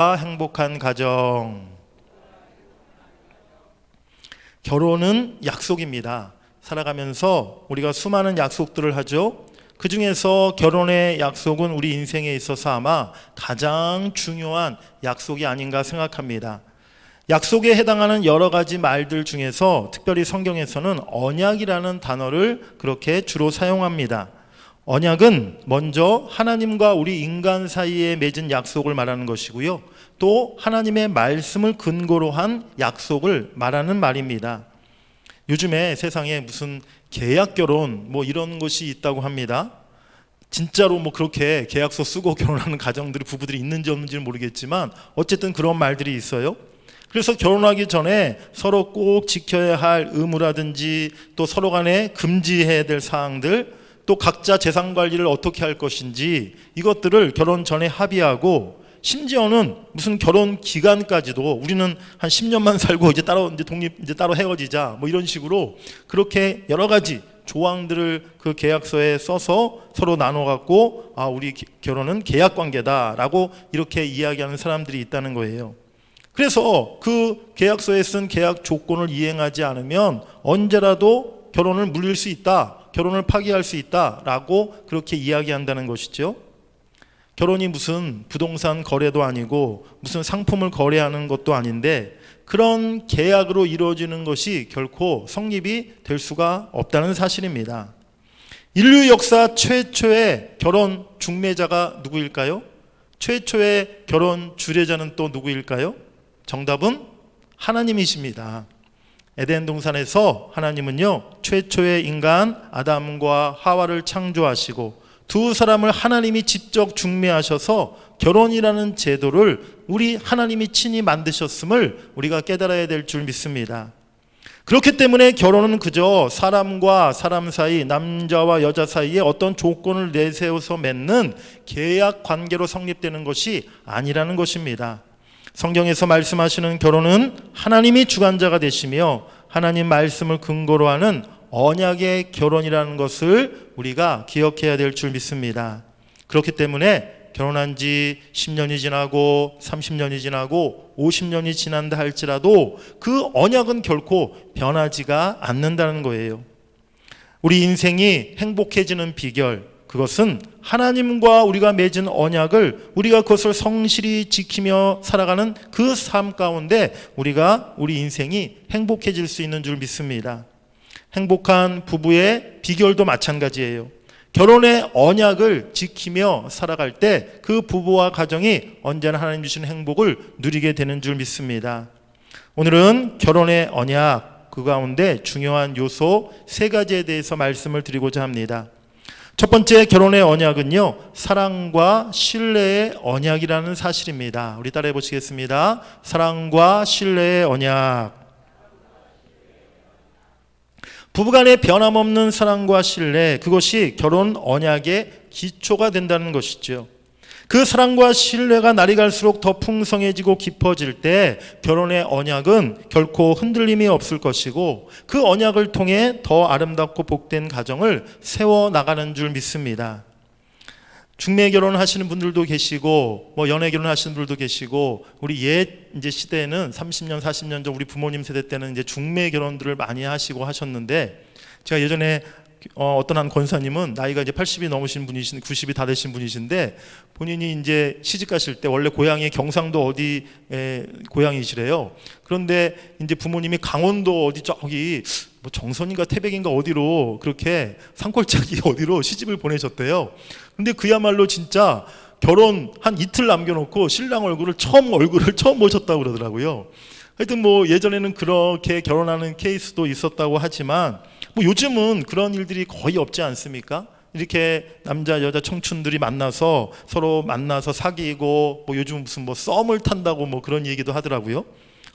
행복한 가정. 결혼은 약속입니다. 살아가면서 우리가 수많은 약속들을 하죠. 그 중에서 결혼의 약속은 우리 인생에 있어서 아마 가장 중요한 약속이 아닌가 생각합니다. 약속에 해당하는 여러 가지 말들 중에서 특별히 성경에서는 언약이라는 단어를 그렇게 주로 사용합니다. 언약은 먼저 하나님과 우리 인간 사이에 맺은 약속을 말하는 것이고요. 또 하나님의 말씀을 근거로 한 약속을 말하는 말입니다. 요즘에 세상에 무슨 계약 결혼 이런 것이 있다고 합니다. 진짜로 그렇게 계약서 쓰고 결혼하는 가정들이 부부들이 있는지 없는지는 모르겠지만 어쨌든 그런 말들이 있어요. 그래서 결혼하기 전에 서로 꼭 지켜야 할 의무라든지 또 서로 간에 금지해야 될 사항들, 또 각자 재산 관리를 어떻게 할 것인지 이것들을 결혼 전에 합의하고, 심지어는 무슨 결혼 기간까지도 우리는 한 10년만 살고 이제 따로 헤어지자 이런 식으로 그렇게 여러 가지 조항들을 그 계약서에 써서 서로 나눠 갖고 우리 결혼은 계약 관계다라고 이렇게 이야기하는 사람들이 있다는 거예요. 그래서 그 계약서에 쓴 계약 조건을 이행하지 않으면 언제라도 결혼을 물릴 수 있다, 결혼을 파기할 수 있다라고 그렇게 이야기한다는 것이죠. 결혼이 무슨 부동산 거래도 아니고 무슨 상품을 거래하는 것도 아닌데 그런 계약으로 이루어지는 것이 결코 성립이 될 수가 없다는 사실입니다. 인류 역사 최초의 결혼 중매자가 누구일까요? 최초의 결혼 주례자는 또 누구일까요? 정답은 하나님이십니다. 에덴 동산에서 하나님은요, 최초의 인간 아담과 하와를 창조하시고 두 사람을 하나님이 직접 중매하셔서 결혼이라는 제도를 우리 하나님이 친히 만드셨음을 우리가 깨달아야 될 줄 믿습니다. 그렇기 때문에 결혼은 그저 사람과 사람 사이, 남자와 여자 사이에 어떤 조건을 내세워서 맺는 계약 관계로 성립되는 것이 아니라는 것입니다. 성경에서 말씀하시는 결혼은 하나님이 주관자가 되시며 하나님 말씀을 근거로 하는 언약의 결혼이라는 것을 우리가 기억해야 될 줄 믿습니다. 그렇기 때문에 결혼한 지 10년이 지나고 30년이 지나고 50년이 지난다 할지라도 그 언약은 결코 변하지가 않는다는 거예요. 우리 인생이 행복해지는 비결, 그것은 하나님과 우리가 맺은 언약을 우리가 그것을 성실히 지키며 살아가는 그 삶 가운데 우리 인생이 행복해질 수 있는 줄 믿습니다. 행복한 부부의 비결도 마찬가지예요. 결혼의 언약을 지키며 살아갈 때 그 부부와 가정이 언제나 하나님 주신 행복을 누리게 되는 줄 믿습니다. 오늘은 결혼의 언약, 그 가운데 중요한 요소 3가지에 대해서 말씀을 드리고자 합니다. 첫 번째 결혼의 언약은요, 사랑과 신뢰의 언약이라는 사실입니다. 우리 따라해 보시겠습니다. 사랑과 신뢰의 언약. 부부간의 변함없는 사랑과 신뢰, 그것이 결혼 언약의 기초가 된다는 것이죠. 그 사랑과 신뢰가 날이 갈수록 더 풍성해지고 깊어질 때 결혼의 언약은 결코 흔들림이 없을 것이고 그 언약을 통해 더 아름답고 복된 가정을 세워나가는 줄 믿습니다. 중매 결혼하시는 분들도 계시고 연애 결혼하시는 분들도 계시고 우리 이제 시대에는 30년 40년 전 우리 부모님 세대 때는 이제 중매 결혼들을 많이 하시고 하셨는데, 제가 예전에 어떤 한 권사님은 나이가 이제 80이 넘으신 분이신 90이 다 되신 분이신데 본인이 이제 시집 가실 때 원래 고향이 경상도 어디 고향이시래요. 그런데 이제 부모님이 강원도 어디 저기 정선인가 태백인가 어디로 그렇게 산골짜기 어디로 시집을 보내셨대요. 근데 그야말로 진짜 결혼 한 이틀 남겨놓고 신랑 얼굴을 처음 보셨다고 그러더라고요. 하여튼 예전에는 그렇게 결혼하는 케이스도 있었다고 하지만 요즘은 그런 일들이 거의 없지 않습니까? 이렇게 남자 여자 청춘들이 서로 만나서 사귀고 요즘 무슨 썸을 탄다고 그런 얘기도 하더라고요.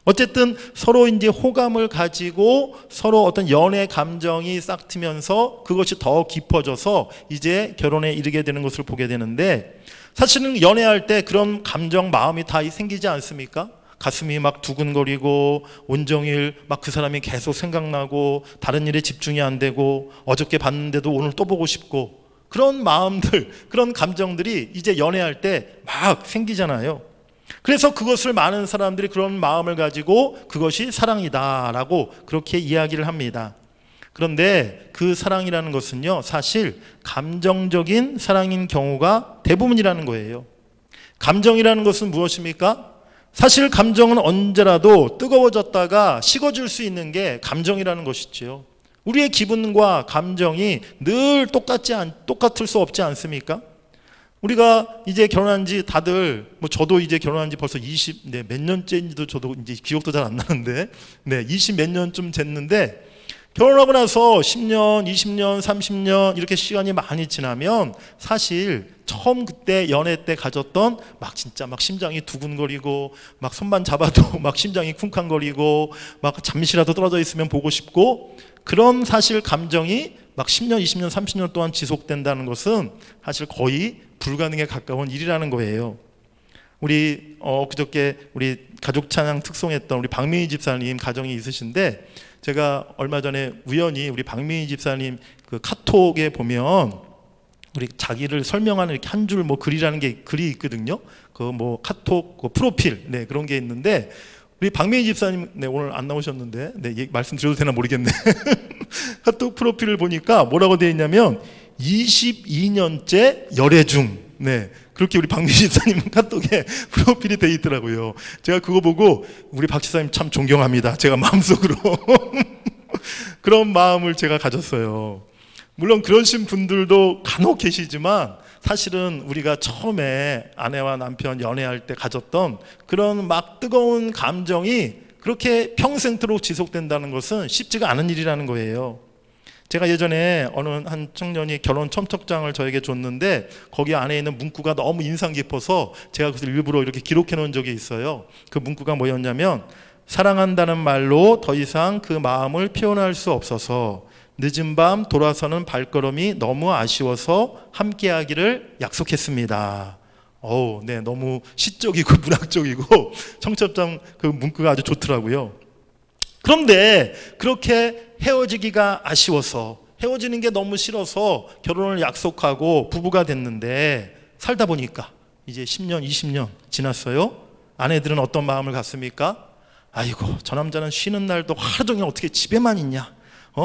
어쨌든 서로 이제 호감을 가지고 서로 어떤 연애 감정이 싹 트면서 그것이 더 깊어져서 이제 결혼에 이르게 되는 것을 보게 되는데, 사실은 연애할 때 그런 감정, 마음이 다 생기지 않습니까? 가슴이 막 두근거리고 온종일 막 그 사람이 계속 생각나고 다른 일에 집중이 안 되고 어저께 봤는데도 오늘 또 보고 싶고, 그런 마음들, 그런 감정들이 이제 연애할 때 막 생기잖아요. 그래서 그것을 많은 사람들이 그런 마음을 가지고 그것이 사랑이다라고 그렇게 이야기를 합니다. 그런데 그 사랑이라는 것은요, 사실 감정적인 사랑인 경우가 대부분이라는 거예요. 감정이라는 것은 무엇입니까? 사실 감정은 언제라도 뜨거워졌다가 식어질 수 있는 게 감정이라는 것이지요. 우리의 기분과 감정이 늘 똑같을 수 없지 않습니까? 우리가 이제 결혼한 지 다들, 저도 이제 결혼한 지 벌써 몇 년째인지도 저도 이제 기억도 잘 안 나는데, 20 몇 년쯤 됐는데, 결혼하고 나서 10년, 20년, 30년 이렇게 시간이 많이 지나면 사실 처음 그때 연애 때 가졌던 진짜 심장이 두근거리고 손만 잡아도 심장이 쿵쾅거리고 잠시라도 떨어져 있으면 보고 싶고, 그런 사실 감정이 10년, 20년, 30년 동안 지속된다는 것은 사실 거의 불가능에 가까운 일이라는 거예요. 우리 그저께 우리 가족 찬양 특송했던 우리 박민희 집사님 가정이 있으신데, 제가 얼마 전에 우연히 우리 박민희 집사님 그 카톡에 보면 우리 자기를 설명하는 이렇게 한 줄 글이라는 게 글이 있거든요. 그 카톡 프로필 그런 게 있는데, 우리 박민희 집사님 오늘 안 나오셨는데 말씀드려도 되나 모르겠네. 카톡 프로필을 보니까 뭐라고 되어 있냐면 22년째 열애 중. 그렇게 우리 박민희 집사님 카톡에 프로필이 되어 있더라고요. 제가 그거 보고 우리 박 집사님 참 존경합니다. 제가 마음속으로 그런 마음을 제가 가졌어요. 물론 그러신 분들도 간혹 계시지만, 사실은 우리가 처음에 아내와 남편 연애할 때 가졌던 그런 뜨거운 감정이 그렇게 평생토록 지속된다는 것은 쉽지가 않은 일이라는 거예요. 제가 예전에 어느 한 청년이 결혼 첨첩장을 저에게 줬는데, 거기 안에 있는 문구가 너무 인상 깊어서 제가 그것을 일부러 이렇게 기록해 놓은 적이 있어요. 그 문구가 뭐였냐면, 사랑한다는 말로 더 이상 그 마음을 표현할 수 없어서 늦은 밤 돌아서는 발걸음이 너무 아쉬워서 함께하기를 약속했습니다. 너무 시적이고 문학적이고 청첩장 그 문구가 아주 좋더라고요. 그런데 그렇게 헤어지기가 아쉬워서, 헤어지는 게 너무 싫어서 결혼을 약속하고 부부가 됐는데, 살다 보니까 이제 10년, 20년 지났어요. 아내들은 어떤 마음을 갖습니까? 아이고, 저 남자는 쉬는 날도 하루 종일 어떻게 집에만 있냐?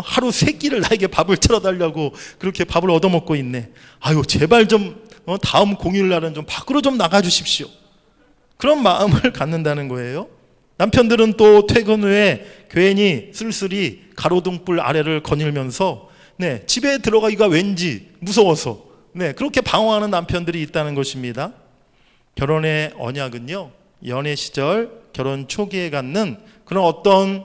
하루 3끼를 나에게 밥을 차려달라고 그렇게 밥을 얻어먹고 있네. 아유, 제발 좀 다음 공휴일날은 좀 밖으로 좀 나가주십시오. 그런 마음을 갖는다는 거예요. 남편들은 또 퇴근 후에 괜히 쓸쓸히 가로등불 아래를 거닐면서 집에 들어가기가 왠지 무서워서 그렇게 방황하는 남편들이 있다는 것입니다. 결혼의 언약은요, 연애 시절 결혼 초기에 갖는 그런 어떤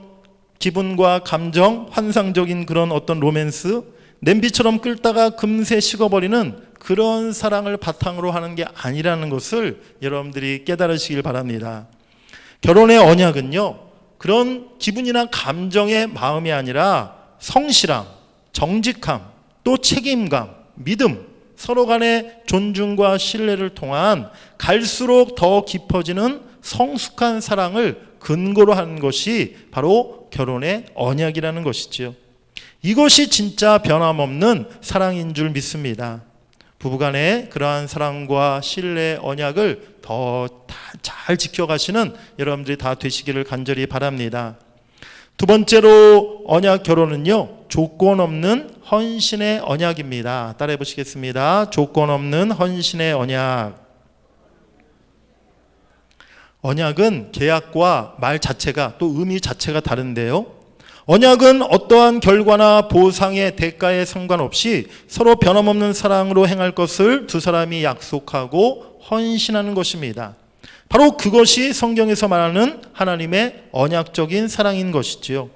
기분과 감정, 환상적인 그런 어떤 로맨스, 냄비처럼 끓다가 금세 식어버리는 그런 사랑을 바탕으로 하는 게 아니라는 것을 여러분들이 깨달으시길 바랍니다. 결혼의 언약은요, 그런 기분이나 감정의 마음이 아니라 성실함, 정직함, 또 책임감, 믿음, 서로 간의 존중과 신뢰를 통한 갈수록 더 깊어지는 성숙한 사랑을 근거로 하는 것이 바로 결혼의 언약이라는 것이지요. 이것이 진짜 변함없는 사랑인 줄 믿습니다. 부부간의 그러한 사랑과 신뢰 언약을 더 잘 지켜가시는 여러분들이 다 되시기를 간절히 바랍니다. 두 번째로 언약 결혼은요, 조건 없는 헌신의 언약입니다. 따라해 보시겠습니다. 조건 없는 헌신의 언약. 언약은 계약과 말 자체가, 또 의미 자체가 다른데요. 언약은 어떠한 결과나 보상의 대가에 상관없이 서로 변함없는 사랑으로 행할 것을 두 사람이 약속하고 헌신하는 것입니다. 바로 그것이 성경에서 말하는 하나님의 언약적인 사랑인 것이지요.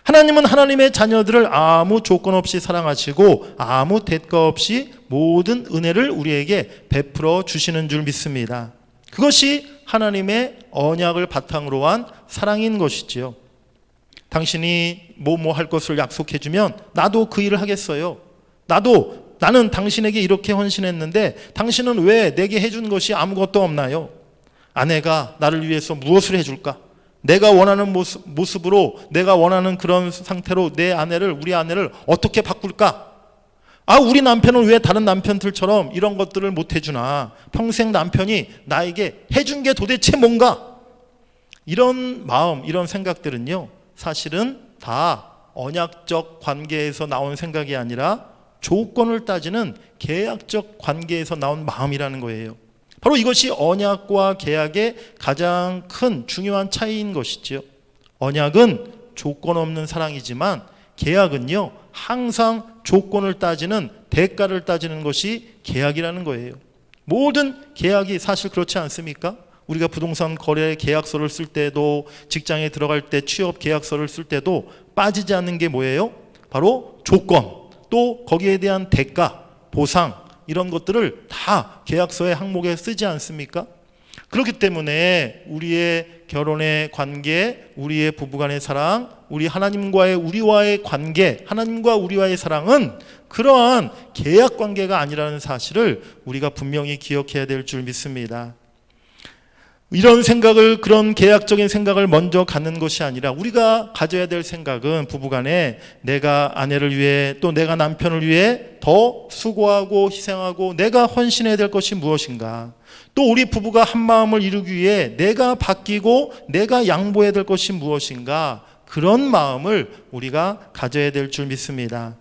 하나님은 하나님의 자녀들을 아무 조건 없이 사랑하시고 아무 대가 없이 모든 은혜를 우리에게 베풀어 주시는 줄 믿습니다. 그것이 하나님의 언약을 바탕으로 한 사랑인 것이지요. 당신이 뭐 할 것을 약속해 주면 나도 그 일을 하겠어요. 나는 당신에게 이렇게 헌신했는데 당신은 왜 내게 해준 것이 아무것도 없나요? 아내가 나를 위해서 무엇을 해줄까? 내가 원하는 모습으로, 내가 원하는 그런 상태로 우리 아내를 어떻게 바꿀까? 아, 우리 남편은 왜 다른 남편들처럼 이런 것들을 못 해주나? 평생 남편이 나에게 해준 게 도대체 뭔가? 이런 마음, 이런 생각들은요, 사실은 다 언약적 관계에서 나온 생각이 아니라 조건을 따지는 계약적 관계에서 나온 마음이라는 거예요. 바로 이것이 언약과 계약의 가장 큰 중요한 차이인 것이죠. 언약은 조건 없는 사랑이지만 계약은요, 항상 조건을 따지는, 대가를 따지는 것이 계약이라는 거예요. 모든 계약이 사실 그렇지 않습니까? 우리가 부동산 거래 계약서를 쓸 때도, 직장에 들어갈 때 취업 계약서를 쓸 때도 빠지지 않는 게 뭐예요? 바로 조건, 또 거기에 대한 대가, 보상, 이런 것들을 다 계약서의 항목에 쓰지 않습니까? 그렇기 때문에 우리의 결혼의 관계, 우리의 부부간의 사랑, 우리 하나님과의 우리와의 관계, 하나님과 우리와의 사랑은 그러한 계약 관계가 아니라는 사실을 우리가 분명히 기억해야 될 줄 믿습니다. 이런 생각을, 그런 계약적인 생각을 먼저 갖는 것이 아니라 우리가 가져야 될 생각은 부부간에 내가 아내를 위해, 또 내가 남편을 위해 더 수고하고 희생하고 내가 헌신해야 될 것이 무엇인가, 또 우리 부부가 한 마음을 이루기 위해 내가 바뀌고 내가 양보해야 될 것이 무엇인가, 그런 마음을 우리가 가져야 될 줄 믿습니다.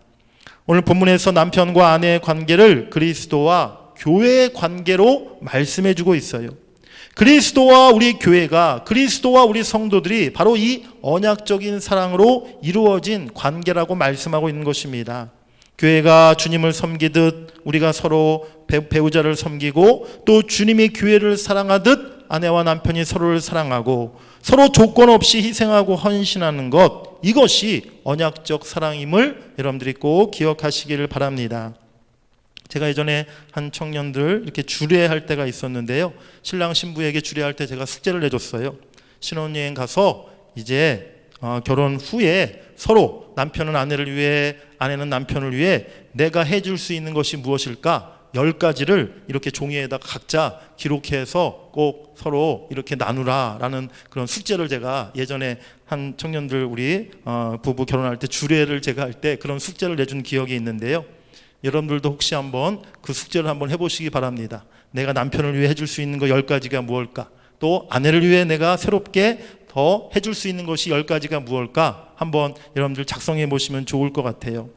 오늘 본문에서 남편과 아내의 관계를 그리스도와 교회의 관계로 말씀해 주고 있어요. 그리스도와 우리 교회가, 그리스도와 우리 성도들이 바로 이 언약적인 사랑으로 이루어진 관계라고 말씀하고 있는 것입니다. 교회가 주님을 섬기듯 우리가 서로 배우자를 섬기고, 또 주님이 교회를 사랑하듯 아내와 남편이 서로를 사랑하고 서로 조건 없이 희생하고 헌신하는 것, 이것이 언약적 사랑임을 여러분들이 꼭 기억하시기를 바랍니다. 제가 예전에 한 청년들 이렇게 주례할 때가 있었는데요, 신랑 신부에게 주례할 때 제가 숙제를 내줬어요. 신혼여행 가서 이제 결혼 후에 서로 남편은 아내를 위해, 아내는 남편을 위해 내가 해줄 수 있는 것이 무엇일까? 10가지를 이렇게 종이에다 각자 기록해서 꼭 서로 이렇게 나누라라는 그런 숙제를 제가 예전에 한 청년들, 우리 부부 결혼할 때 주례를 제가 할 때 그런 숙제를 내준 기억이 있는데요, 여러분들도 혹시 한번 그 숙제를 한번 해보시기 바랍니다. 내가 남편을 위해 해줄 수 있는 거 10가지가 무엇일까? 또 아내를 위해 내가 새롭게 더 해줄 수 있는 것이 10가지가 무엇일까? 한번 여러분들 작성해 보시면 좋을 것 같아요.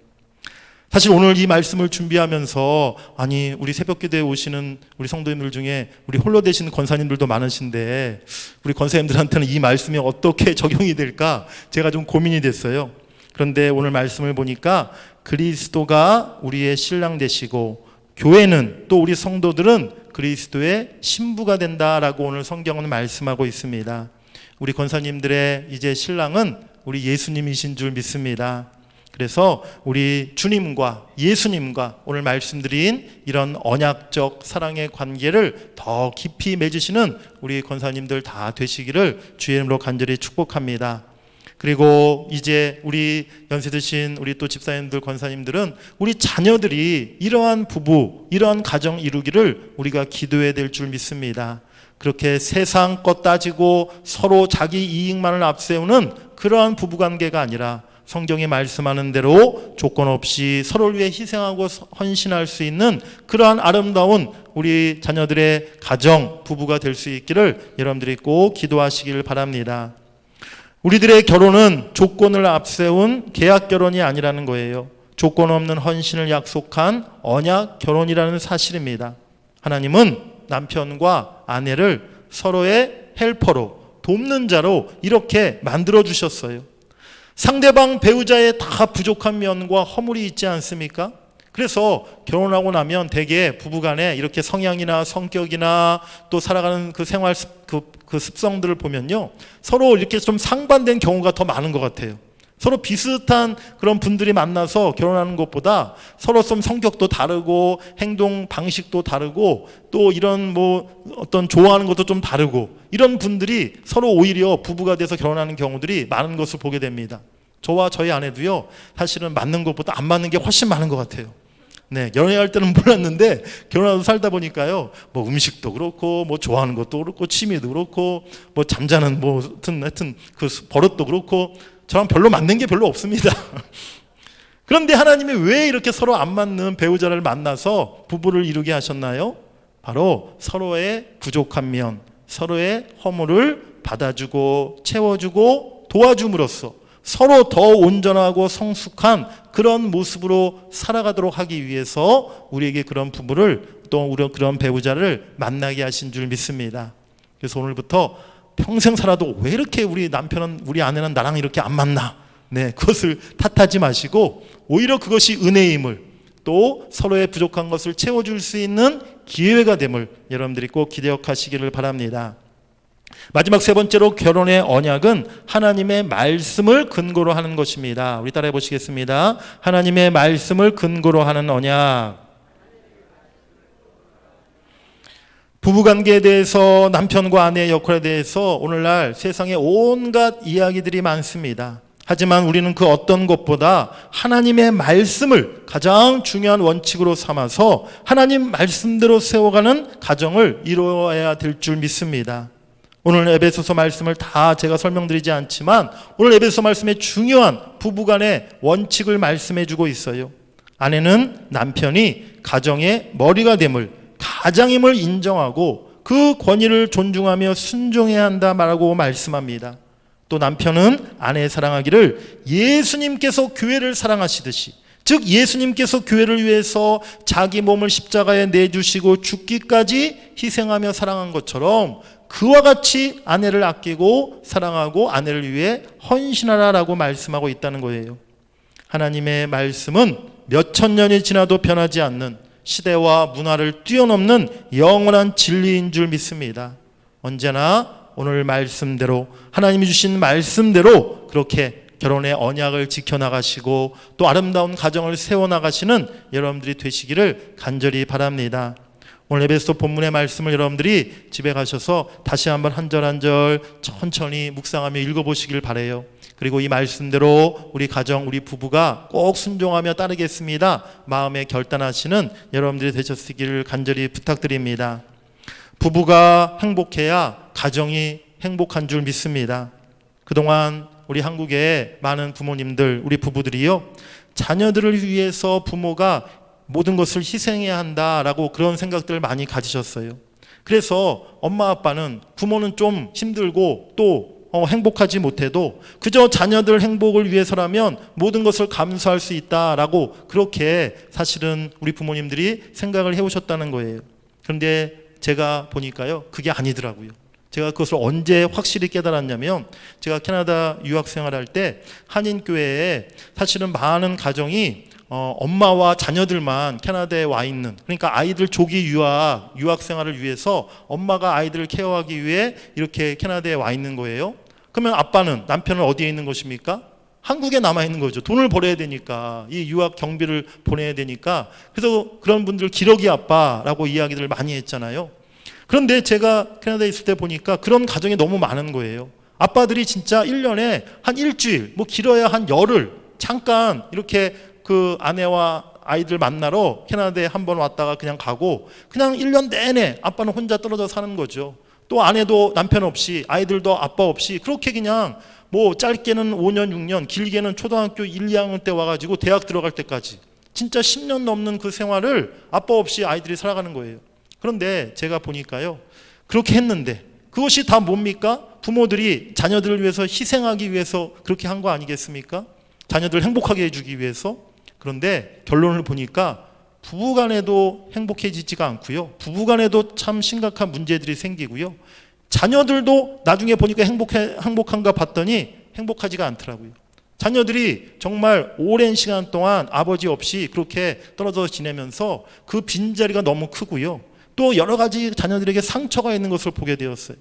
사실 오늘 이 말씀을 준비하면서, 아니 우리 새벽기도에 오시는 우리 성도님들 중에 우리 홀로 되시는 권사님들도 많으신데 우리 권사님들한테는 이 말씀이 어떻게 적용이 될까 제가 좀 고민이 됐어요. 그런데 오늘 말씀을 보니까 그리스도가 우리의 신랑 되시고 교회는, 또 우리 성도들은 그리스도의 신부가 된다라고 오늘 성경은 말씀하고 있습니다. 우리 권사님들의 이제 신랑은 우리 예수님이신 줄 믿습니다. 그래서 우리 주님과 예수님과 오늘 말씀드린 이런 언약적 사랑의 관계를 더 깊이 맺으시는 우리 권사님들 다 되시기를 주의 이름으로 간절히 축복합니다. 그리고 이제 우리 연세 드신 우리 또 집사님들, 권사님들은 우리 자녀들이 이러한 부부, 이러한 가정 이루기를 우리가 기도해야 될 줄 믿습니다. 그렇게 세상 것 따지고 서로 자기 이익만을 앞세우는 그러한 부부관계가 아니라 성경이 말씀하는 대로 조건 없이 서로를 위해 희생하고 헌신할 수 있는 그러한 아름다운 우리 자녀들의 가정, 부부가 될 수 있기를 여러분들이 꼭 기도하시길 바랍니다. 우리들의 결혼은 조건을 앞세운 계약 결혼이 아니라는 거예요. 조건 없는 헌신을 약속한 언약 결혼이라는 사실입니다. 하나님은 남편과 아내를 서로의 헬퍼로, 돕는 자로 이렇게 만들어 주셨어요. 상대방 배우자의 다 부족한 면과 허물이 있지 않습니까? 그래서 결혼하고 나면 대개 부부간에 이렇게 성향이나 성격이나 또 살아가는 그 생활 그 습성들을 보면요, 서로 이렇게 좀 상반된 경우가 더 많은 것 같아요. 서로 비슷한 그런 분들이 만나서 결혼하는 것보다 서로 좀 성격도 다르고 행동 방식도 다르고 또 이런 뭐 어떤 좋아하는 것도 좀 다르고, 이런 분들이 서로 오히려 부부가 돼서 결혼하는 경우들이 많은 것을 보게 됩니다. 저와 저희 아내도요, 사실은 맞는 것보다 안 맞는 게 훨씬 많은 것 같아요. 네, 연애할 때는 몰랐는데 결혼하고 살다 보니까요, 뭐 음식도 그렇고 뭐 좋아하는 것도 그렇고 취미도 그렇고 뭐 잠자는 하여튼 그 버릇도 그렇고 저랑 별로 맞는 게 별로 없습니다. 그런데 하나님이 왜 이렇게 서로 안 맞는 배우자를 만나서 부부를 이루게 하셨나요? 바로 서로의 부족한 면, 서로의 허물을 받아주고 채워주고 도와줌으로써 서로 더 온전하고 성숙한 그런 모습으로 살아가도록 하기 위해서 우리에게 그런 부부를, 또 우리 그런 배우자를 만나게 하신 줄 믿습니다. 그래서 오늘부터 평생 살아도 왜 이렇게 우리 남편은, 우리 아내는 나랑 이렇게 안 맞나? 네, 그것을 탓하지 마시고 오히려 그것이 은혜임을, 또 서로의 부족한 것을 채워줄 수 있는 기회가 됨을 여러분들이 꼭 기억하시기를 바랍니다. 마지막 세 번째로 결혼의 언약은 하나님의 말씀을 근거로 하는 것입니다. 우리 따라해 보시겠습니다. 하나님의 말씀을 근거로 하는 언약. 부부관계에 대해서, 남편과 아내의 역할에 대해서 오늘날 세상에 온갖 이야기들이 많습니다. 하지만 우리는 그 어떤 것보다 하나님의 말씀을 가장 중요한 원칙으로 삼아서 하나님 말씀대로 세워가는 가정을 이루어야 될 줄 믿습니다. 오늘 에베소서 말씀을 다 제가 설명드리지 않지만 오늘 에베소서 말씀의 중요한 부부간의 원칙을 말씀해 주고 있어요. 아내는 남편이 가정의 머리가 됨을, 가장임을 인정하고 그 권위를 존중하며 순종해야 한다 말하고 말씀합니다. 또 남편은 아내의 사랑하기를 예수님께서 교회를 사랑하시듯이, 즉 예수님께서 교회를 위해서 자기 몸을 십자가에 내주시고 죽기까지 희생하며 사랑한 것처럼 그와 같이 아내를 아끼고 사랑하고 아내를 위해 헌신하라라고 말씀하고 있다는 거예요. 하나님의 말씀은 몇천 년이 지나도 변하지 않는 시대와 문화를 뛰어넘는 영원한 진리인 줄 믿습니다. 언제나 오늘 말씀대로, 하나님이 주신 말씀대로 그렇게 결혼의 언약을 지켜나가시고 또 아름다운 가정을 세워나가시는 여러분들이 되시기를 간절히 바랍니다. 오늘 에베소 본문의 말씀을 여러분들이 집에 가셔서 다시 한번 한 절 한 절 천천히 묵상하며 읽어보시길 바라요. 그리고 이 말씀대로 우리 가정, 우리 부부가 꼭 순종하며 따르겠습니다 마음에 결단하시는 여러분들이 되셨기를 간절히 부탁드립니다. 부부가 행복해야 가정이 행복한 줄 믿습니다. 그동안 우리 한국의 많은 부모님들, 우리 부부들이요, 자녀들을 위해서 부모가 모든 것을 희생해야 한다라고 그런 생각들을 많이 가지셨어요. 그래서 엄마 아빠는, 부모는 좀 힘들고 또 행복하지 못해도 그저 자녀들 행복을 위해서라면 모든 것을 감수할 수 있다라고 그렇게 사실은 우리 부모님들이 생각을 해오셨다는 거예요. 그런데 제가 보니까요, 그게 아니더라고요. 제가 그것을 언제 확실히 깨달았냐면, 제가 캐나다 유학생활할 때 한인교회에 사실은 많은 가정이 엄마와 자녀들만 캐나다에 와 있는, 그러니까 아이들 조기 유학생활을 위해서 엄마가 아이들을 케어하기 위해 이렇게 캐나다에 와 있는 거예요. 그러면 아빠는, 남편은 어디에 있는 것입니까? 한국에 남아 있는 거죠. 돈을 벌어야 되니까, 이 유학 경비를 보내야 되니까. 그래서 그런 분들 기러기 아빠라고 이야기를 많이 했잖아요. 그런데 제가 캐나다에 있을 때 보니까 그런 가정이 너무 많은 거예요. 아빠들이 진짜 1년에 한 일주일, 뭐 길어야 한 열흘 잠깐 이렇게 그 아내와 아이들 만나러 캐나다에 한번 왔다가 그냥 가고, 그냥 1년 내내 아빠는 혼자 떨어져 사는 거죠. 또 아내도 남편 없이, 아이들도 아빠 없이 그렇게 그냥 뭐 짧게는 5년 6년, 길게는 초등학교 1, 2학년 때 와가지고 대학 들어갈 때까지 진짜 10년 넘는 그 생활을 아빠 없이 아이들이 살아가는 거예요. 그런데 제가 보니까요, 그렇게 했는데 그것이 다 뭡니까? 부모들이 자녀들을 위해서 희생하기 위해서 그렇게 한 거 아니겠습니까? 자녀들 행복하게 해주기 위해서. 그런데 결론을 보니까 부부간에도 행복해지지가 않고요, 부부간에도 참 심각한 문제들이 생기고요, 자녀들도 나중에 보니까 행복한가 봤더니 행복하지가 않더라고요. 자녀들이 정말 오랜 시간 동안 아버지 없이 그렇게 떨어져 지내면서 그 빈자리가 너무 크고요, 또 여러 가지 자녀들에게 상처가 있는 것을 보게 되었어요.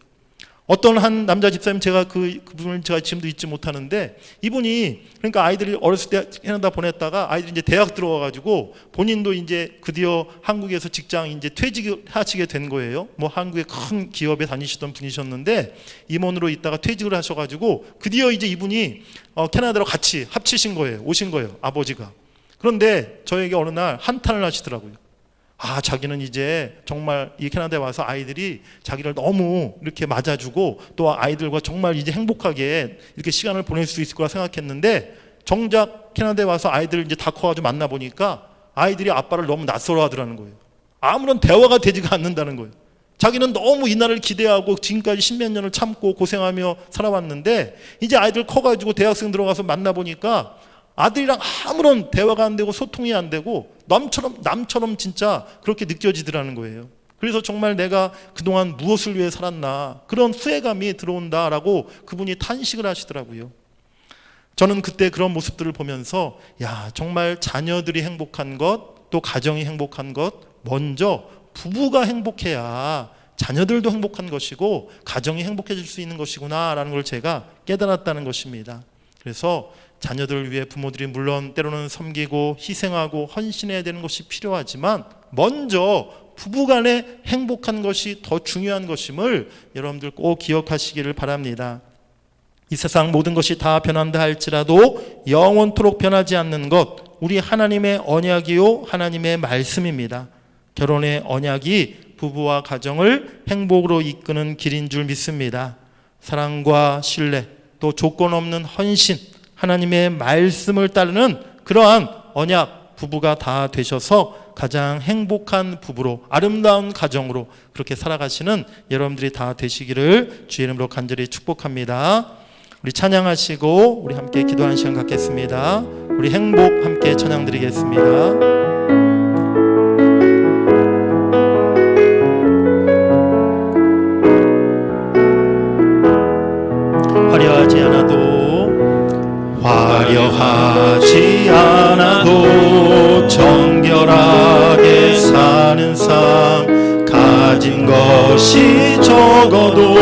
어떤 한 남자 집사님, 제가 그분을 제가 지금도 잊지 못하는데, 이분이 그러니까 아이들이 어렸을 때 캐나다 보냈다가 아이들이 이제 대학 들어와가지고 본인도 이제 드디어 한국에서 직장 이제 퇴직하시게 된 거예요. 뭐 한국의 큰 기업에 다니시던 분이셨는데 임원으로 있다가 퇴직을 하셔가지고 드디어 이제 이분이 캐나다로 같이 합치신 거예요. 오신 거예요, 아버지가. 그런데 저에게 어느 날 한탄을 하시더라고요. 자기는 이제 정말 이 캐나다에 와서 아이들이 자기를 너무 이렇게 맞아주고 또 아이들과 정말 이제 행복하게 이렇게 시간을 보낼 수 있을 거라 생각했는데 정작 캐나다에 와서 아이들 이제 다 커가지고 만나보니까 아이들이 아빠를 너무 낯설어 하더라는 거예요. 아무런 대화가 되지가 않는다는 거예요. 자기는 너무 이 날을 기대하고 지금까지 십몇 년을 참고 고생하며 살아왔는데 이제 아이들 커가지고 대학생 들어가서 만나보니까 아들이랑 아무런 대화가 안 되고 소통이 안 되고 남처럼 진짜 그렇게 느껴지더라는 거예요. 그래서 정말 내가 그동안 무엇을 위해 살았나 그런 후회감이 들어온다라고 그분이 탄식을 하시더라고요. 저는 그때 그런 모습들을 보면서 야, 정말 자녀들이 행복한 것, 또 가정이 행복한 것, 먼저 부부가 행복해야 자녀들도 행복한 것이고 가정이 행복해질 수 있는 것이구나라는 걸 제가 깨달았다는 것입니다. 그래서 자녀들을 위해 부모들이 물론 때로는 섬기고 희생하고 헌신해야 되는 것이 필요하지만 먼저 부부간의 행복한 것이 더 중요한 것임을 여러분들 꼭 기억하시기를 바랍니다. 이 세상 모든 것이 다 변한다 할지라도 영원토록 변하지 않는 것, 우리 하나님의 언약이요 하나님의 말씀입니다. 결혼의 언약이 부부와 가정을 행복으로 이끄는 길인 줄 믿습니다. 사랑과 신뢰, 또 조건 없는 헌신, 하나님의 말씀을 따르는 그러한 언약 부부가 다 되셔서 가장 행복한 부부로, 아름다운 가정으로 그렇게 살아가시는 여러분들이 다 되시기를 주의 이름으로 간절히 축복합니다. 우리 찬양하시고 우리 함께 기도하는 시간 갖겠습니다. 우리 행복 함께 찬양 드리겠습니다. 화려하지 않아도 정결하게 사는 삶, 가진 것이 적어도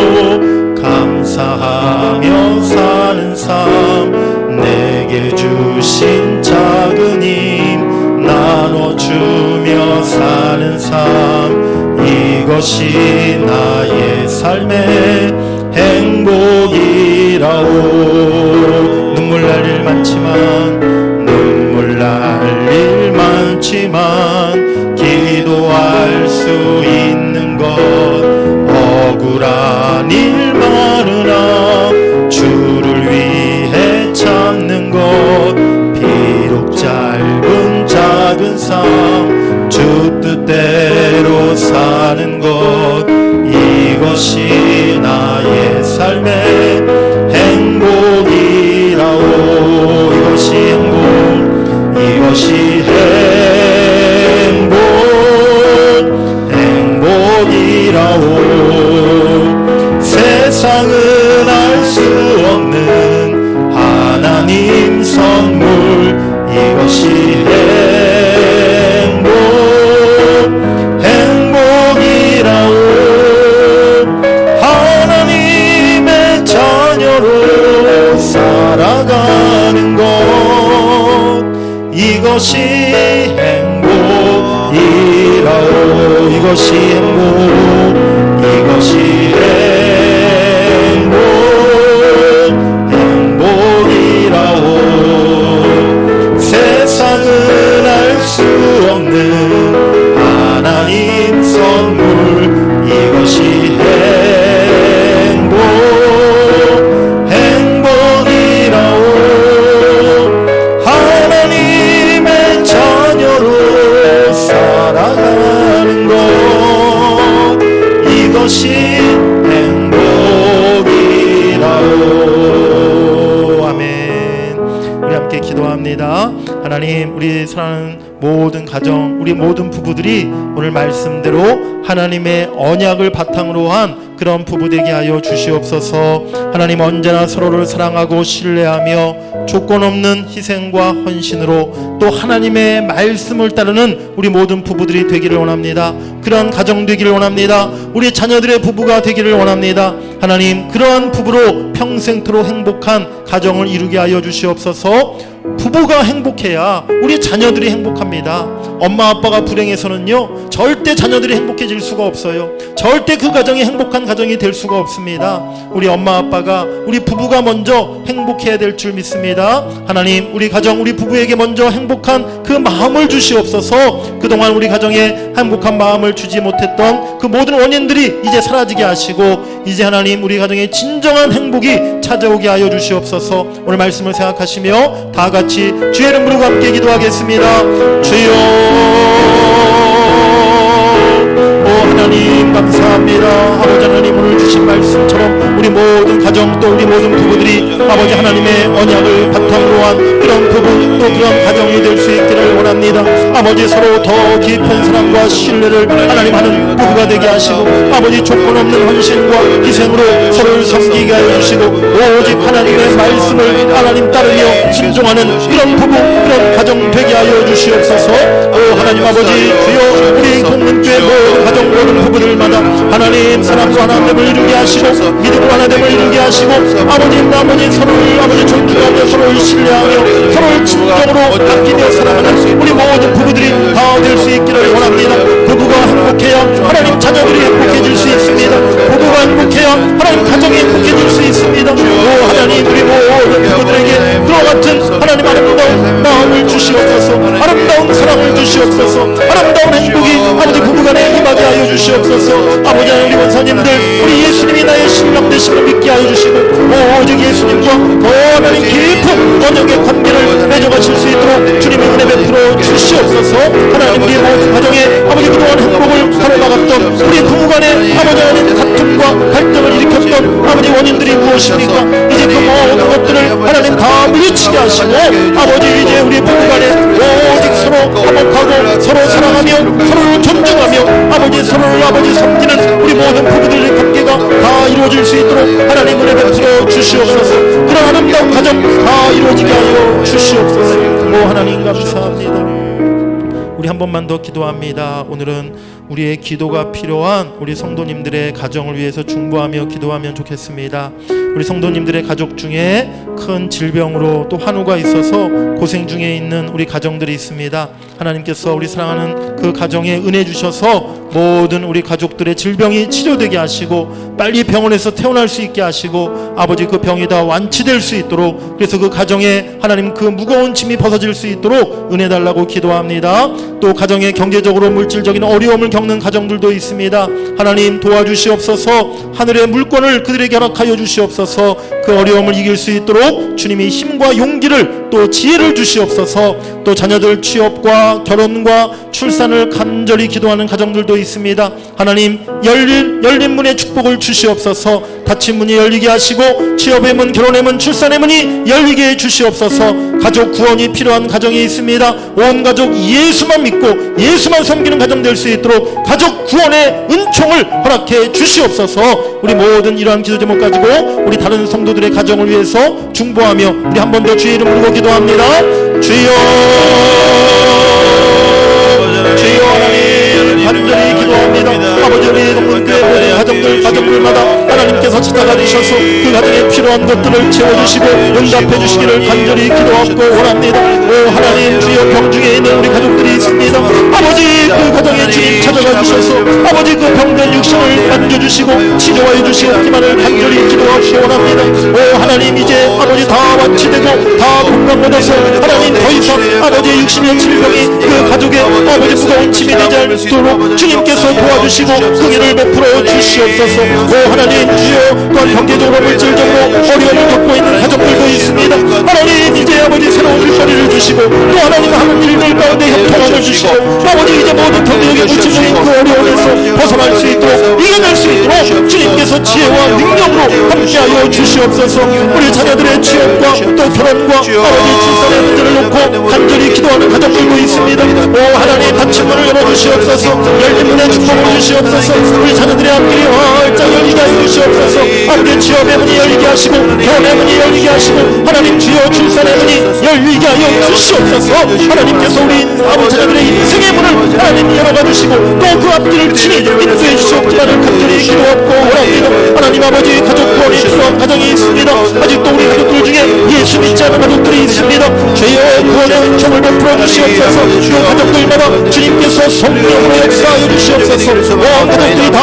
감사하며 사는 삶, 내게 주신 작은 힘 나눠주며 사는 삶, 이것이 나의 삶의 행복이라오. 눈물 날 일 많지만 기도할 수 있는 것, 억울한 일 많으나 주를 위해 참는 것, 비록 짧은 작은 삶 주 뜻대로 사는 것, 이것이 나의 삶의 행복이라오. 이것이 행복이라오. 세상은 알 수 없는 하나님 선물, 이것이 행복이라오. 하나님의 자녀로 살아가는 것, 이것이 행복이라오. 이것이 행복이라오. 세상은 알 수 없는 하나님 선물, 이것이 행복이라오. 하나님의 자녀로 살아가는 것, 이것이 행복이라오. 아멘. 우리 함께 기도합니다. 하나님, 우리 사랑하는 모든 가정, 우리 모든 부부들이 오늘 말씀대로 하나님의 언약을 바탕으로 한 그런 부부 되게 하여 주시옵소서. 하나님, 언제나 서로를 사랑하고 신뢰하며 조건 없는 희생과 헌신으로 또 하나님의 말씀을 따르는 우리 모든 부부들이 되기를 원합니다. 그러한 가정 되기를 원합니다. 우리 자녀들의 부부가 되기를 원합니다. 하나님, 그러한 부부로 평생토록 행복한 가정을 이루게 하여 주시옵소서. 부부가 행복해야 우리 자녀들이 행복합니다. 엄마 아빠가 불행해서는요 절대 자녀들이 행복해질 수가 없어요. 절대 그 가정이 행복한 가정이 될 수가 없습니다. 우리 엄마 아빠가, 우리 부부가 먼저 행복해야 될 줄 믿습니다. 하나님, 우리 가정, 우리 부부에게 먼저 행복한 그 마음을 주시옵소서. 그동안 우리 가정에 행복한 마음을 주지 못했던 그 모든 원인들이 이제 사라지게 하시고, 이제 하나님 우리 가정에 진정한 행복이 찾아오게 하여 주시옵소서. 오늘 말씀을 생각하시며 다 같이 주의 이름 부르고 함께 기도하겠습니다. 주여, 하나님 감사합니다. 아버지 하나님, 오늘 주신 말씀처럼 우리 모든 가정 또 우리 모든 부부들이 아버지 하나님의 언약을 바탕으로 한 그런 부부 또 그런 가정이 될 수 있기를 원합니다. 아버지, 서로 더 깊은 사랑과 신뢰를 하나님 하는 부부가 되게 하시고, 아버지 조건 없는 헌신과 희생으로 서로를 섬기게 하여 주시고, 오직 하나님의 말씀을 하나님 따르며 순종하는 그런 부부 그런 가정 되게 하여 주시옵소서. 하나님 아버지, 주여, 우리 공동교회 모든 가정 모든 부부들마다 하나님 사랑과 하나됨을 이루게 하시고 믿음과 하나됨을 이루게 하시고, 아버지 서로를 아버지 존중하며 서로를 신뢰하며 서로를 진정으로 아끼며 사랑하는 우리 모든 부부들이 다 될 수 있기를 원합니다. 부부가 행복해야 하나님 자녀들이 행복해질 수 있습니다. 부부가 행복해야 하나님 가정이 행복해질 수 있습니다. 하나님, 우리 모든 부부들에게 그와 같은 하나님 아름다운 마음을 주시옵소서. 아름다운 사랑을 주시옵소서. 아름다운 행복이 아버지 부부간에 임하게 하여 주시옵소서. 아버지 하나님, 우리 원사님들 우리 예수님이 나의 신랑 되심을 믿게 하여 주시고, 오직 예수님과 더 하나님 깊은 언약의 관계를 맺어가실 수 있도록 주님의 은혜 베풀어 주시옵소서. 하나님, 우리 모든 가정에 아버지 그동안 행복을 가로막았던 우리 부부간에 아버지 하나님 다툼과 갈등을 일으켰던 아버지 원인들이 무엇입니까? 이제 그 모든 것들을 하나님 다 물리치게 하시고, 아버지 이제 우리 부부간에 오직 서로 화목하고 서로 사랑하며 서로를 존중하며 아버지 서로를 아버지 섬기는 우리 모든 부부들의 관계가 다 이루어질 수 있도록 하나님 은혜 베풀어 주시옵소서. 그런 아름다운 가정 다 이루어지게 하여 주시옵소서. 하나님 감사합니다. 우리 한 번만 더 기도합니다. 오늘은 우리의 기도가 필요한 우리 성도님들의 가정을 위해서 중보하며 기도하면 좋겠습니다. 우리 성도님들의 가족 중에 큰 질병으로 또 환우가 있어서 고생 중에 있는 우리 가정들이 있습니다. 하나님께서 우리 사랑하는 그 가정에 은혜 주셔서 모든 우리 가족들의 질병이 치료되게 하시고 빨리 병원에서 태어날 수 있게 하시고, 아버지 그 병이 다 완치될 수 있도록, 그래서 그 가정에 하나님 그 무거운 짐이 벗어질 수 있도록 은혜 달라고 기도합니다. 또 가정에 경제적으로 물질적인 어려움을 겪는 가정들도 있습니다. 하나님 도와주시옵소서. 하늘의 물권을 그들에게 허락하여 주시옵소서. 그 어려움을 이길 수 있도록 주님이 힘과 용기를 또 지혜를 주시옵소서. 또 자녀들 취업과 결혼과 출산을 간절히 기도하는 가정들도 있습니다. 하나님, 열린 문의 축복을 주시옵소서. 닫힌 문이 열리게 하시고 취업의 문, 결혼의 문, 출산의 문이 열리게 해 주시옵소서. 가족 구원이 필요한 가정이 있습니다. 온 가족 예수만 믿고 예수만 섬기는 가정 될 수 있도록 가족 구원의 은총을 허락해 주시옵소서. 우리 모든 이러한 기도 제목 가지고 우리 다른 성도들의 가정을 위해서 중보하며 우리 한 번 더 주의 이름 부르고 기도합니다. 주여, 주여, 하나님 간절히 기도합니다. 아버지, 우리 동문교회 모든 가정들마다 하나님께서 찾아가 주셔서 그 가정에 필요한 것들을 채워주시고 응답해 주시기를 간절히 기도하고 원합니다. 하나님, 주여 병중에 있는 우리 가족들이 있습니다. 아버지, 그 가정에 주님 찾아가 주셔서 아버지 그 병든 육신을 만져주시고 치료하여 주시옵기만을 간절히 기도하고 원합니다. 하나님, 이제 아버지 다 완치되고 다 건강 얻어서 하나님 더 이상 아버지의 육신의 질병이 그 가족의 아버지 무거운 짐이 되지 않도록 주님께서 도와주시고 긍휼을 베풀어 주시옵소서. 하나님, 주여 또한 경제적으로 물질적으로 어려움을 겪고 있는 가족들도 있습니다. 하나님, 이제 아버지 새로운 일거리를 주시고 또 하나님 하는 일들 가운데 협통함을 주시고 아버지 이제 모든 경제적인 물질적인 그 어려움에서 벗어날 수 있도록 이겨낼 수 있도록 주님께서 지혜와 능력으로 함께하여 주시옵소서. 우리 자녀들의 취업과 또 결혼과 아버지 출산의 문제를 놓고 간절히 기도하는 가족들도 있습니다. 하나님, 닫힌 문을 열어주시옵소서. 열린 문에 축복을 주시옵소서. 우리 자녀들의 앞길이 활짝 열리게 하여 주시옵소서. 아버지 취업의 문이 열리게 하시고 결혼의 문이 열리게 하시고 하나님 주여 출산의 문이 열리게 하여 주시옵소서. 하나님께서 우리 아버지 자녀들의 인생의 문을 하나님 열어가 주시고 또 그 앞길을 친히 인도해 주시옵기만을 간절히 기도하고 원합니다. 하나님 아버지, 가족 구원이 필요한 가정이 있습니다. 아직도 우리 가족들 중에 예수 믿지 않은 가족들이 있습니다. 주여 구원의 은총을 베풀어 주시옵소서. 그 가족들마다 주님께서 성령으로 역사하여 주시옵소서. 가족들이 다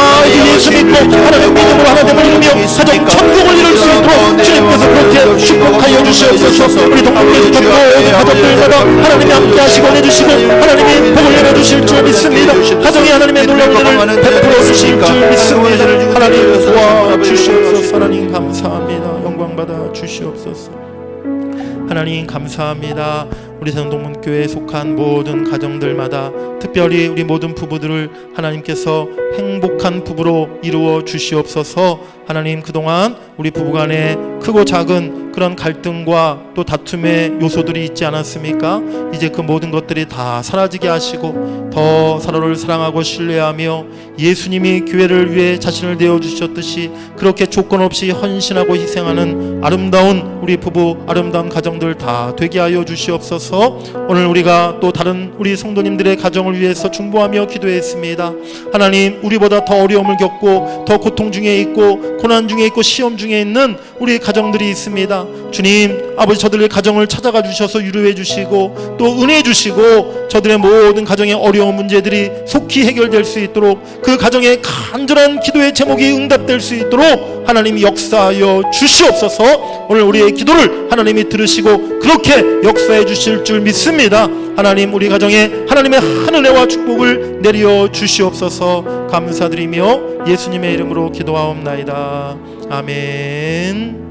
예수 믿고 하나님 믿음으로 하나님을 이루며 가정 천국을 이룰 수 있도록 주님께서 그렇게 축복하여 주시옵소서. 우리 동문교회 모든 가족들마다 하나님이 함께 하시고 해주시고 하나님이 복을 내려주실 줄 믿습니다. 가정이 하나님의 놀라운 은혜를 베풀어 주실 줄 믿습니다. 하나님 도와주시옵소서. 하나님 감사합니다. 영광 받아 주시옵소서. 하나님 감사합니다. 우리 성동문교회에 속한 모든 가정들마다 특별히 우리 모든 부부들을 하나님께서 행복한 부부로 이루어 주시옵소서. 하나님, 그동안 우리 부부간에 크고 작은 그런 갈등과 또 다툼의 요소들이 있지 않았습니까? 이제 그 모든 것들이 다 사라지게 하시고 더 서로를 사랑하고 신뢰하며 예수님이 교회를 위해 자신을 내어주셨듯이 그렇게 조건 없이 헌신하고 희생하는 아름다운 우리 부부, 아름다운 가정들 다 되게 하여 주시옵소서. 오늘 우리가 또 다른 우리 성도님들의 가정을 위해서 중보하며 기도했습니다. 하나님, 우리보다 더 어려움을 겪고 더 고통 중에 있고 고난 중에 있고 시험 중에 있는 우리 가정들이 있습니다. 주님, 아버지, 저들의 가정을 찾아가 주셔서 위로해 주시고 또 은혜 주시고 저들의 모든 가정의 어려운 문제들이 속히 해결될 수 있도록 그 가정의 간절한 기도의 제목이 응답될 수 있도록 하나님이 역사하여 주시옵소서. 오늘 우리의 기도를 하나님이 들으시고 그렇게 역사해 주실 줄 믿습니다. 하나님, 우리 가정에 하나님의 한 은혜와 축복을 내려 주시옵소서. 감사드리며 예수님의 이름으로 기도하옵나이다. 아멘.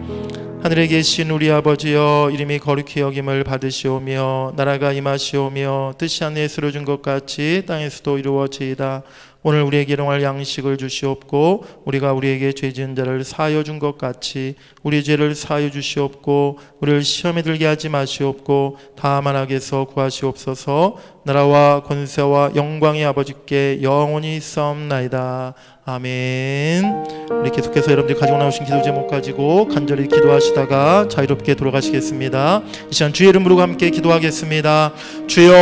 하늘에 계신 우리 아버지여, 이름이 거룩히 여김을 받으시오며 나라가 임하시오며 뜻이 하늘에 이루어진 것 같이 땅에서도 이루어지이다. 오늘 우리에게 일용할 양식을 주시옵고 우리가 우리에게 죄 지은 자를 사하여 준 것 같이 우리 죄를 사하여 주시옵고 우리를 시험에 들게 하지 마시옵고 다만 악에서 구하시옵소서. 나라와 권세와 영광의 아버지께 영원히 있사옵나이다. 아멘. 우리 계속해서 여러분들이 가지고 나오신 기도 제목 가지고 간절히 기도하시다가 자유롭게 돌아가시겠습니다. 이 시간 주의 이름으로 함께 기도하겠습니다. 주여,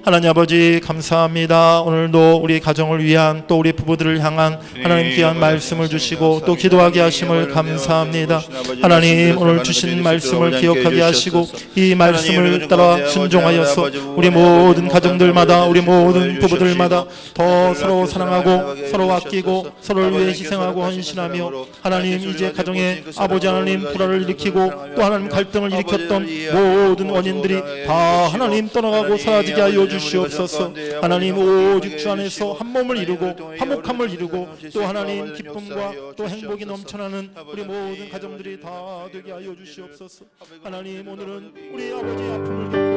하나님 아버지 감사합니다. 오늘도 우리 가정을 위한 또 우리 부부들을 향한 하나님 귀한 말씀을 주시고 또 기도하게 하심을 감사합니다. 하나님, 오늘 주신 말씀을 기억하게 하시고 이 말씀을 따라 순종하여서 우리 모든 가정들마다 우리 모든 부부들마다 더 서로 사랑하고 서로 아끼고 서로를 위해 희생하고 헌신하며 하나님, 이제 가정에 아버지 하나님 불화를 일으키고 또 하나님 갈등을 일으켰던 모든 원인들이 다 하나님 떠나가고 사라지게 하여 주시옵소서. 하나님, 오직 주 안에서 한 몸을 이루고 화목함을 이루고 또 하나님 기쁨과 또 행복이 넘쳐나는 우리 모든 가정들이 다 되게 하여 주시옵소서. 하나님, 오늘은 우리 아버지의 아픔을